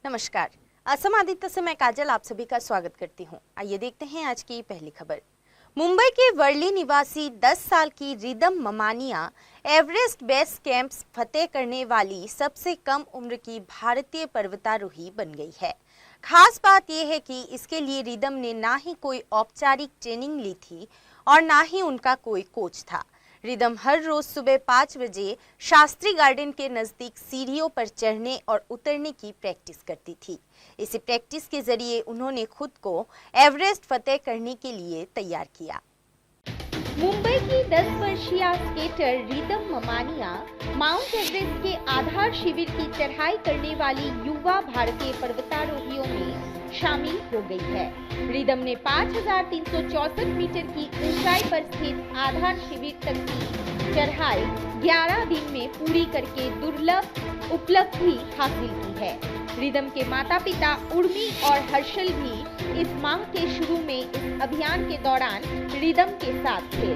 नमस्कार। असम आदित्य से मैं काजल आप सभी का स्वागत करती हूं। आइए देखते हैं आज की पहली खबर। मुंबई के वर्ली निवासी 10 साल की रिदम ममानिया एवरेस्ट बेस कैंप फतेह करने वाली सबसे कम उम्र की भारतीय पर्वतारोही बन गई है। खास बात यह है कि इसके लिए रिदम ने ना ही कोई औपचारिक ट्रेनिंग ली थी और ना ही उनका कोई कोच था। रिदम हर रोज सुबह 5 बजे शास्त्री गार्डन के नजदीक सीढ़ियों पर चढ़ने और उतरने की प्रैक्टिस करती थी। इसी प्रैक्टिस के जरिए उन्होंने खुद को एवरेस्ट फतेह करने के लिए तैयार किया। मुंबई की 10 वर्षीय स्केटर रिदम ममानिया माउंट एवरेस्ट के आधार शिविर की चढ़ाई करने वाली युवा भारतीय पर्वतारोहियों में शामिल हो गई है। रिदम ने 5,364 मीटर की ऊंचाई पर स्थित आधार शिविर तक की चढ़ाई 11 दिन में पूरी करके दुर्लभ उपलब्धि हासिल की है। रिदम के माता पिता उर्मी और हर्षल भी इस माह के शुरू में इस अभियान के दौरान रिदम के साथ थे।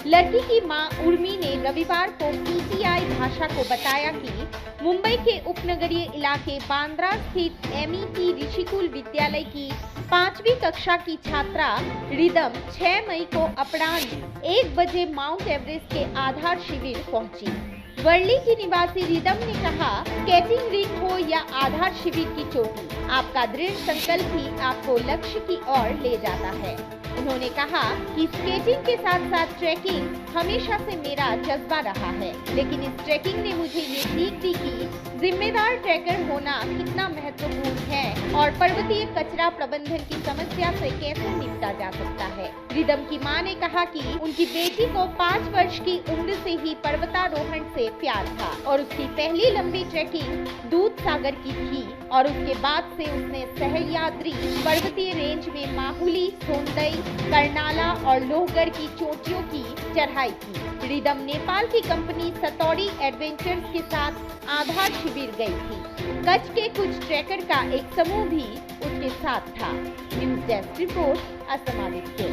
लड़की की मां उर्मी ने रविवार को पीटीआई भाषा को बताया कि मुंबई के उपनगरीय इलाके बांद्रा स्थित एमईटी ऋषिकुल विद्यालय की 5वीं कक्षा की छात्रा रिदम 6 मई को अपराह्न 1 बजे माउंट एवरेस्ट के आधार शिविर पहुंची। वर्ली की निवासी रिदम ने कहा, स्केटिंग रिंग हो या आधार शिविर की चोटी, आपका दृढ़ संकल्प ही आपको लक्ष्य की ओर ले जाता है। उन्होंने कहा कि स्केटिंग के साथ साथ ट्रैकिंग हमेशा से मेरा जज्बा रहा है, लेकिन इस ट्रैकिंग ने मुझे ये सीख दी कि जिम्मेदार ट्रैकर होना कितना महत्वपूर्ण है और पर्वतीय कचरा प्रबंधन की समस्या से कैसे निपटा जा सकता है। रिदम की मां ने कहा कि उनकी बेटी को 5 वर्ष की उम्र से ही पर्वतारोहण से प्यार था और उसकी पहली लंबी ट्रैकिंग दूध सागर की थी और उसके बाद से उसने सह्याद्री पर्वतीय रेंज में माहुली, सोंदई, कर्नाला और लोहगढ़ की चोटियों की चढ़ाई की। रिदम नेपाल की कंपनी सतौड़ी एडवेंचर्स के साथ आधार शिविर गई थी। कच्छ के कुछ ट्रैकर का एक समूह भी उसके साथ था। News desk report, Assam Aditya.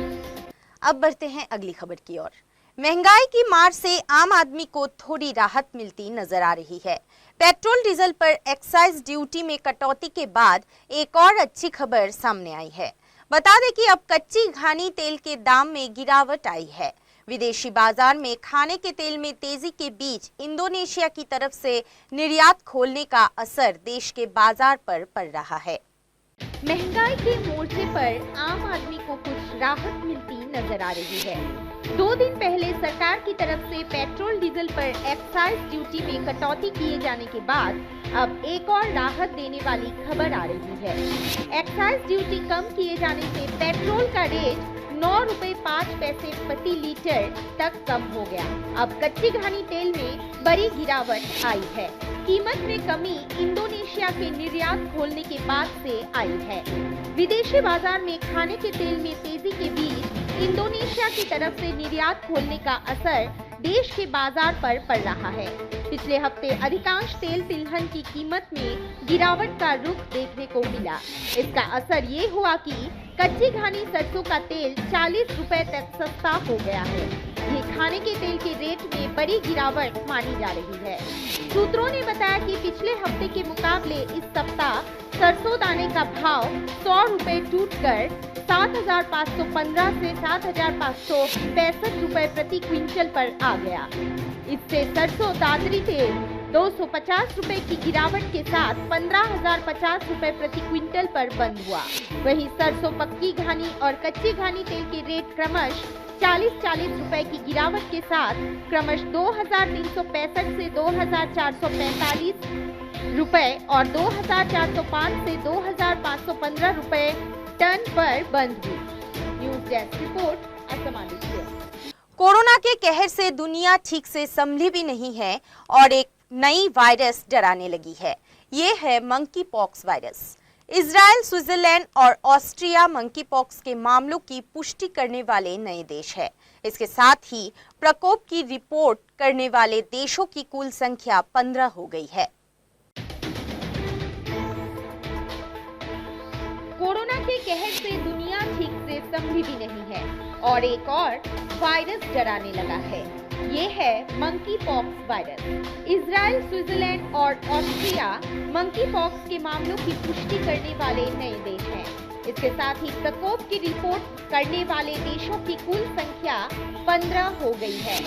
अब बढ़ते हैं अगली खबर की ओर। महंगाई की मार से आम आदमी को थोड़ी राहत मिलती नजर आ रही है। पेट्रोल डीजल पर एक्साइज ड्यूटी में कटौती के बाद एक और अच्छी खबर सामने आई है। बता दें कि अब कच्ची घानी तेल के दाम में गिरावट आई है। विदेशी बाजार में खाने के तेल में तेजी के बीच इंडोनेशिया की तरफ से निर्यात खोलने का असर देश के बाजार पर पड़ रहा है। महंगाई के मोर्चे पर आम आदमी को कुछ राहत मिलती नजर आ रही है। 2 दिन पहले सरकार की तरफ से पेट्रोल डीजल पर एक्साइज ड्यूटी में कटौती किए जाने के बाद अब एक और राहत देने वाली खबर आ रही है। एक्साइज ड्यूटी कम किए जाने से पेट्रोल का रेट 9 रुपए 5 पैसे प्रति लीटर तक कम हो गया। अब कच्ची घानी तेल में बड़ी गिरावट आई है। कीमत में कमी इंडोनेशिया के निर्यात खोलने के बाद से आई है। विदेशी बाजार में खाने के तेल में तेजी के बीच इंडोनेशिया की तरफ से निर्यात खोलने का असर देश के बाजार पर पड़ रहा है। पिछले हफ्ते अधिकांश तेल तिलहन की कीमत में गिरावट का रुख देखने को मिला। इसका असर ये हुआ कि कच्ची घानी सरसों का तेल 40 रुपए तक सस्ता हो गया है। ये खाने के तेल के रेट में बड़ी गिरावट मानी जा रही है। सूत्रों ने बताया कि पिछले हफ्ते के मुकाबले इस सप्ताह सरसों दाने का भाव 100 रुपए टूटकर 7,515 से 7,565 रुपए प्रति क्विंटल पर आ गया। इससे सरसों दादरी तेल 250 रुपए की गिरावट के साथ 15,050 रुपए प्रति क्विंटल पर बंद हुआ। वहीं सरसों पक्की घानी और कच्ची घानी तेल के रेट क्रमश 40-40 रुपए की गिरावट के साथ क्रमश 2,365 से 2,445 रुपए और 2,405 से 2,515 रुपए टन पर बंद हुई। News desk report, Assam Aditya. Corona के कहर से दुनिया ठीक से संभली भी नहीं है और एक नई वायरस डराने लगी है। ये है monkey pox virus. Israel, Switzerland और ऑस्ट्रिया मंकी पॉक्स के मामलों की पुष्टि करने वाले नए देश है। इसके साथ ही प्रकोप की रिपोर्ट करने वाले देशों की कुल संख्या 15 हो गई है। कोरोना के कहर से दुनिया ठीक से संभली भी नहीं है और एक और वायरस डराने लगा है। ये है monkey pox virus. Israel, Switzerland और ऑस्ट्रिया मंकी पॉक्स के मामलों की पुष्टि करने वाले नए देश हैं। इसके साथ ही प्रकोप की रिपोर्ट करने वाले देशों की कुल संख्या 15 हो गई है।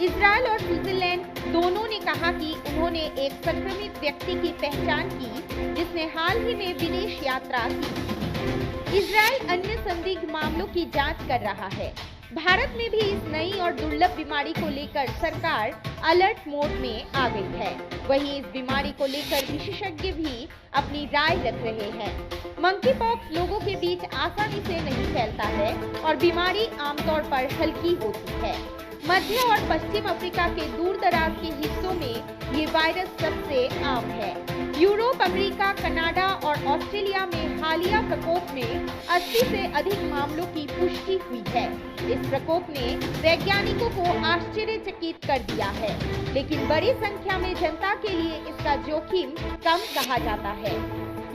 इजराइल और स्विट्जरलैंड दोनों ने कहा कि उन्होंने एक संक्रमित व्यक्ति की पहचान की जिसने हाल ही में विदेश यात्रा की। इजराइल अन्य संदिग्ध मामलों की जांच कर रहा है। भारत में भी इस नई और दुर्लभ बीमारी को लेकर सरकार अलर्ट मोड में आ गई है। वहीं इस बीमारी को लेकर विशेषज्ञ भी अपनी राय रख रहे हैं। मंकी पॉक्स लोगों के बीच आसानी से नहीं फैलता है और बीमारी आमतौर पर हल्की होती है। मध्य और पश्चिम अफ्रीका के दूर दराज के हिस्सों में ये वायरस सबसे आम है। यूरोप, अमेरिका, कनाडा और ऑस्ट्रेलिया में हालिया प्रकोप में 80 से अधिक मामलों की पुष्टि हुई है। इस प्रकोप ने वैज्ञानिकों को आश्चर्यचकित कर दिया है, लेकिन बड़ी संख्या में जनता के लिए इसका जोखिम कम कहा जाता है।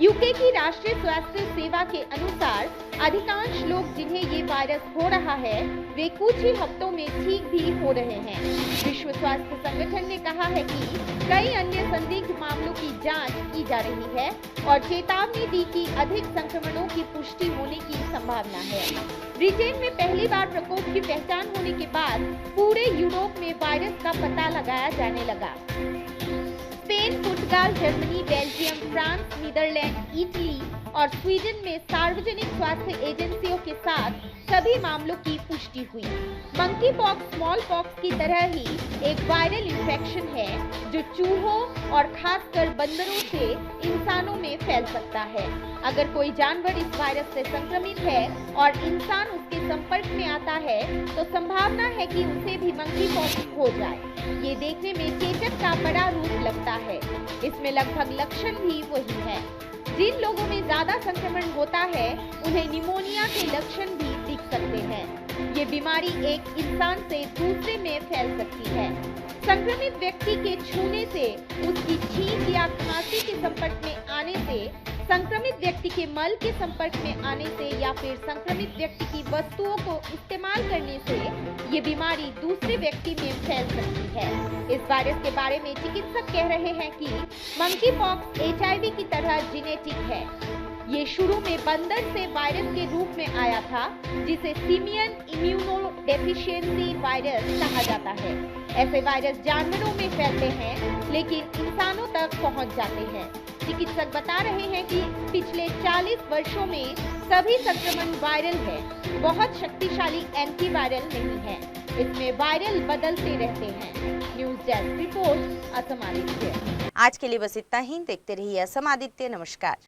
यूके की राष्ट्रीय स्वास्थ्य सेवा के अनुसार अधिकांश लोग जिन्हें ये वायरस हो रहा है वे कुछ ही हफ्तों में ठीक भी हो रहे हैं। विश्व स्वास्थ्य संगठन ने कहा है कि कई अन्य संदिग्ध मामलों की जांच की जा रही है और चेतावनी दी कि अधिक संक्रमणों की पुष्टि होने की संभावना है। ब्रिटेन में पहली बार प्रकोप की पहचान होने के बाद पूरे यूरोप में वायरस का पता लगाया जाने लगा। स्पेन, पुर्तगाल, Germany, Belgium, France, Netherlands, Italy और स्वीडन में सार्वजनिक स्वास्थ्य एजेंसियों के साथ सभी मामलों की पुष्टि हुई। मंकी पॉक्स स्मॉल पॉक्स की तरह ही एक वायरल इन्फेक्शन है जो चूहों और खासकर बंदरों से इंसानों में फैल सकता है। अगर कोई जानवर इस वायरस से संक्रमित है और इंसान उसके संपर्क में आता है तो संभावना है कि उसे भी मंकी पॉक्स हो जाए। ये देखने में चेचक का बड़ा रूप लगता है। इसमें लगभग लक्षण भी वही है। जिन लोगों में ज्यादा संक्रमण होता है उन्हें निमोनिया के लक्षण भी दिख सकते हैं। ये बीमारी एक इंसान से दूसरे में फैल सकती है। संक्रमित व्यक्ति के छूने से, उसकी छींक या खांसी के संपर्क में आने से, संक्रमित व्यक्ति के मल के संपर्क में आने से या फिर संक्रमित व्यक्ति की वस्तुओं को इस्तेमाल करने से ये बीमारी दूसरे व्यक्ति में फैल सकती है। इस वायरस के बारे में चिकित्सक कह रहे हैं कि मंकी पॉक्स HIV की तरह जेनेटिक है। ये शुरू में बंदर से वायरस के रूप में आया था जिसे सिमियन इम्यूनोडेफिशिएंसी वायरस कहा जाता है। ऐसे वायरस जानवरों में फैलते हैं लेकिन इंसानों तक पहुंच जाते हैं। चिकित्सक बता रहे हैं कि पिछले 40 वर्षों में सभी संक्रमण वायरल है, बहुत शक्तिशाली एंटीवायरल नहीं है। इसमें वायरल बदलते रहते हैं। News desk report, Assam Aditya. आज के लिए बस इतना ही। देखते रहिए असम आदित्य। नमस्कार।